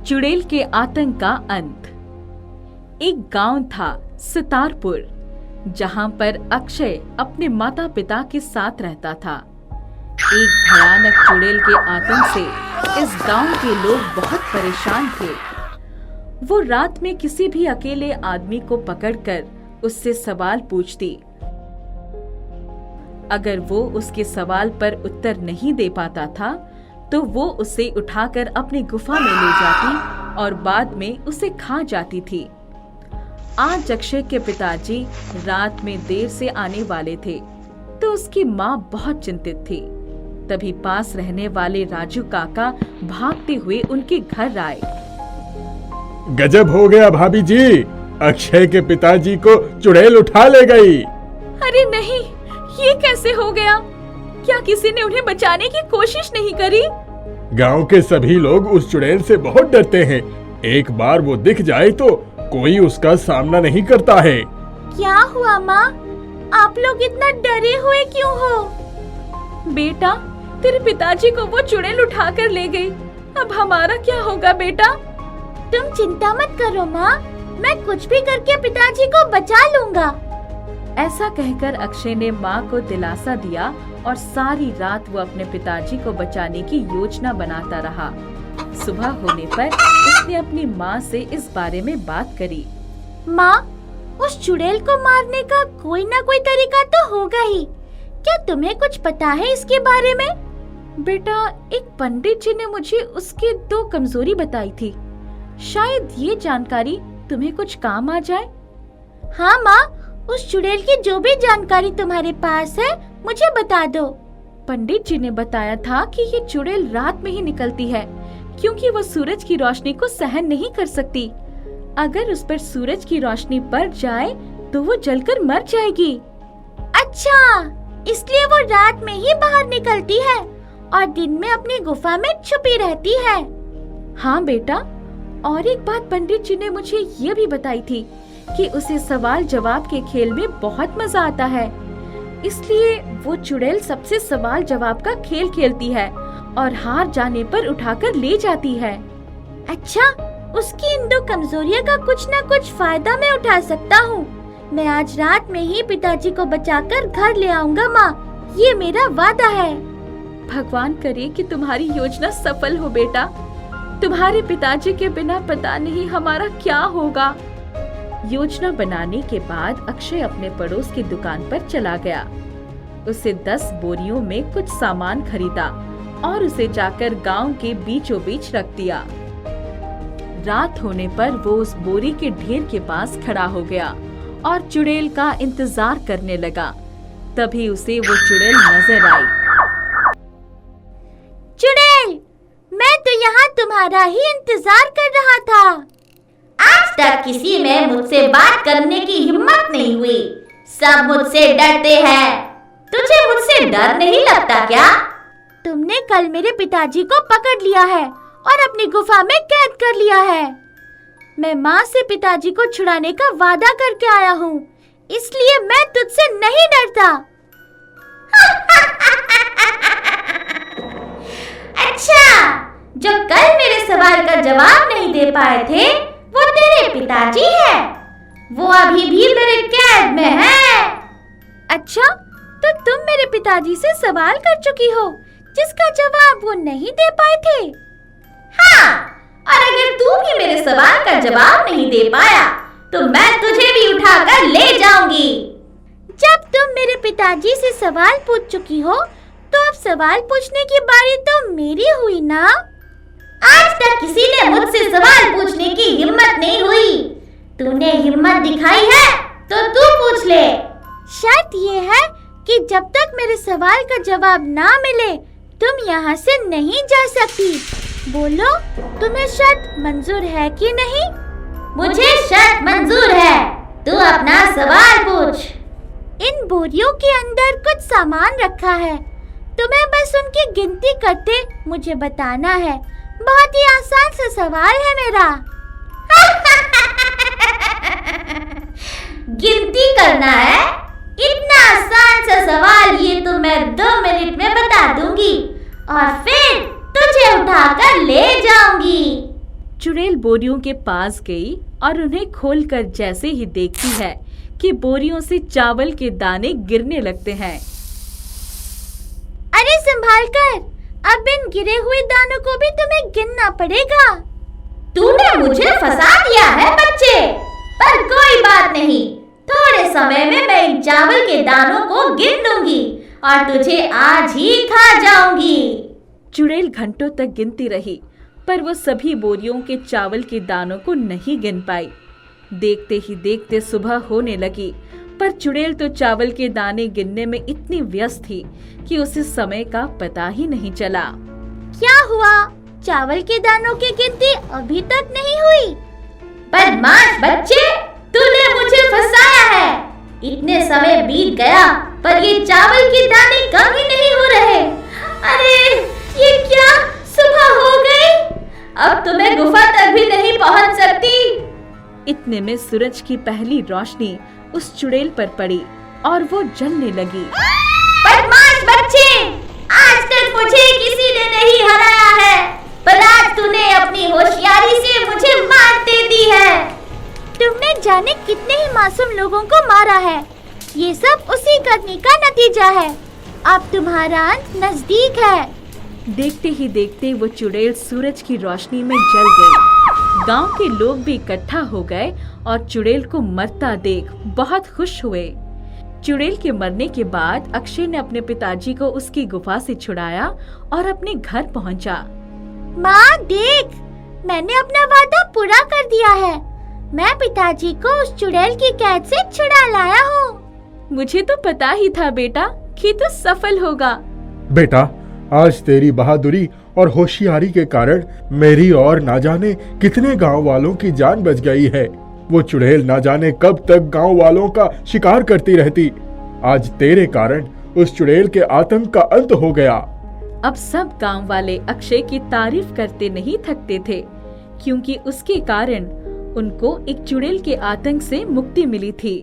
चुड़ैल के आतंक का अंत। एक गांव था सितारपुर, जहां पर अक्षय अपने माता पिता के साथ रहता था। एक भयानक चुड़ैल के आतंक से इस गांव के लोग बहुत परेशान थे। वो रात में किसी भी अकेले आदमी को पकड़कर उससे सवाल पूछती। अगर वो उसके सवाल पर उत्तर नहीं दे पाता था तो वो उसे उठाकर अपनी गुफा में ले जाती और बाद में उसे खा जाती थी। आज अक्षय के पिताजी रात में देर से आने वाले थे तो उसकी माँ बहुत चिंतित थी। तभी पास रहने वाले राजू काका भागते हुए उनके घर आए। गजब हो गया भाभी जी, अक्षय के पिताजी को चुड़ैल उठा ले गई। अरे नहीं, ये कैसे हो गया? क्या किसी ने उन्हें बचाने की कोशिश नहीं करी? गांव के सभी लोग उस चुड़ैल से बहुत डरते हैं। एक बार वो दिख जाए तो कोई उसका सामना नहीं करता है। क्या हुआ माँ? आप लोग इतना डरे हुए क्यों हो? बेटा, तेरे पिताजी को वो चुड़ैल उठा कर ले गई। अब हमारा क्या होगा बेटा? तुम चिंता मत करो माँ, मैं कुछ भी करके पिताजी को बचा लूंगा। ऐसा कहकर अक्षय ने माँ को दिलासा दिया और सारी रात वो अपने पिताजी को बचाने की योजना बनाता रहा। सुबह होने पर उसने अपनी माँ से इस बारे में बात करी। माँ, उस चुड़ैल को मारने का कोई ना कोई तरीका तो होगा ही। क्या तुम्हें कुछ पता है इसके बारे में? बेटा, एक पंडित जी ने मुझे उसकी 2 कमजोरी बताई थी। शायद ये जानकारी तुम्हें कुछ काम आ जाए। हाँ माँ, उस चुड़ैल की जो भी जानकारी तुम्हारे पास है मुझे बता दो। पंडित जी ने बताया था कि ये चुड़ैल रात में ही निकलती है क्योंकि वो सूरज की रोशनी को सहन नहीं कर सकती। अगर उस पर सूरज की रोशनी पड़ जाए तो वो जलकर मर जाएगी। अच्छा, इसलिए वो रात में ही बाहर निकलती है और दिन में अपनी गुफा में छुपी रहती है। हाँ बेटा, और एक बात पंडित जी ने मुझे ये भी बताई थी कि उसे सवाल जवाब के खेल में बहुत मजा आता है। इसलिए वो चुड़ैल सबसे सवाल जवाब का खेल खेलती है और हार जाने पर उठाकर ले जाती है। अच्छा, उसकी इन 2 कमजोरियों का कुछ न कुछ फायदा मैं उठा सकता हूँ। मैं आज रात में ही पिताजी को बचाकर घर ले आऊंगा माँ, ये मेरा वादा है। भगवान करे कि तुम्हारी योजना सफल हो बेटा। तुम्हारे पिताजी के बिना पता नहीं हमारा क्या होगा। योजना बनाने के बाद अक्षय अपने पड़ोस की दुकान पर चला गया। उसे 10 बोरियों में कुछ सामान खरीदा और उसे जाकर गांव के बीचों बीच रख दिया। रात होने पर वो उस बोरी के ढेर के पास खड़ा हो गया और चुड़ैल का इंतजार करने लगा। तभी उसे वो चुड़ैल नजर आई। चुड़ैल, मैं तो यहाँ तुम्हारा ही इंतजार कर रहा था। आज तक किसी में मुझसे बात करने की हिम्मत नहीं हुई। सब मुझसे डरते हैं। तुझे मुझसे डर नहीं लगता क्या? तुमने कल मेरे पिताजी को पकड़ लिया है और अपनी गुफा में कैद कर लिया है। मैं माँ से पिताजी को छुड़ाने का वादा करके आया हूँ, इसलिए मैं तुझसे नहीं डरता। अच्छा, जो कल मेरे सवाल का जवाब नहीं दे पाए थे वो तेरे पिताजी हैं। वो अभी भी मेरे कैद में हैं। अच्छा, तो तुम मेरे पिताजी से सवाल कर चुकी हो जिसका जवाब वो नहीं दे पाए थे? हाँ, और अगर तू भी मेरे सवाल का जवाब नहीं दे पाया तो मैं तुझे भी उठाकर ले जाऊंगी। जब तुम मेरे पिताजी से सवाल पूछ चुकी हो तो अब सवाल पूछने की बारी तो मेरी हुई ना। आज तक किसी ने मुझसे सवाल पूछने की हिम्मत नहीं हुई। तूने हिम्मत दिखाई है तो तू पूछ ले। शर्त ये है कि जब तक मेरे सवाल का जवाब ना मिले तुम यहाँ से नहीं जा सकती। बोलो, तुम्हें शर्त मंजूर है कि नहीं? मुझे शर्त मंजूर है। तू अपना सवाल पूछ। इन बोरियों के अंदर कुछ सामान रखा है, तुम्हें बस उनकी गिनती करते मुझे बताना है। बहुत ही आसान सा सवाल है मेरा। गिनती करना है? इतना आसान सा सवाल ये तो मैं 2 मिनट में बता दूंगी और फिर तुझे उठाकर ले जाऊंगी। चुड़ैल बोरियों के पास गई और उन्हें खोलकर जैसे ही देखती है कि बोरियों से चावल के दाने गिरने लगते हैं। अरे संभाल कर, अब इन गिरे हुए दानों को भी तुम्हें गिनना पड़ेगा। तूने मुझे फंसा दिया है बच्चे, पर कोई बात नहीं, थोड़े समय में मैं इन चावल के दानों को गिन लूंगी और तुझे आज ही खा जाऊंगी। चुड़ैल घंटों तक गिनती रही, पर वो सभी बोरियों के चावल के दानों को नहीं गिन पाई। देखते ही देखते सुबह होने लगी, पर चुड़ैल तो चावल के दाने गिनने में इतनी व्यस्त थी कि उसे समय का पता ही नहीं चला। क्या हुआ? चावल के दानों की गिनती अभी तक नहीं हुई? बदमाश बच्चे, तूने मुझे फंसाया है। इतने समय बीत गया पर ये चावल के दाने कम ही नहीं हो रहे। अरे ये क्या, सुबह हो गई? अब तो मैं गुफा तक भी नहीं पहुंच सकती। इतने में सूरज की पहली रोशनी उस चुड़ैल पर पड़ी और वो जलने लगी। बदमाश बच्चे, आज तक मुझे किसी ने नहीं हराया है, पर आज तूने अपनी होशियारी से मुझे मात दे दी है। तुमने जाने कितने ही मासूम लोगों को मारा है। ये सब उसी करनी का नतीजा है। अब तुम्हारा अंत नजदीक है। देखते ही देखते वो चुड़ैल सूरज की रोशनी में जल गई। गांव के लोग भी इकट्ठा हो गए और चुड़ैल को मरता देख बहुत खुश हुए। चुड़ैल के मरने के बाद अक्षय ने अपने पिताजी को उसकी गुफा से छुड़ाया और अपने घर पहुंचा। माँ देख, मैंने अपना वादा पूरा कर दिया है। मैं पिताजी को उस चुड़ैल की कैद से छुड़ा लाया हूँ। मुझे तो पता ही था बेटा कि तू सफल होगा। बेटा, आज तेरी बहादुरी और होशियारी के कारण मेरी और ना जाने कितने गांव वालों की जान बच गई है। वो चुड़ैल ना जाने कब तक गांव वालों का शिकार करती रहती। आज तेरे कारण उस चुड़ैल के आतंक का अंत हो गया। अब सब गांव वाले अक्षय की तारीफ करते नहीं थकते थे, क्योंकि उसके कारण उनको एक चुड़ैल के आतंक से मुक्ति मिली थी।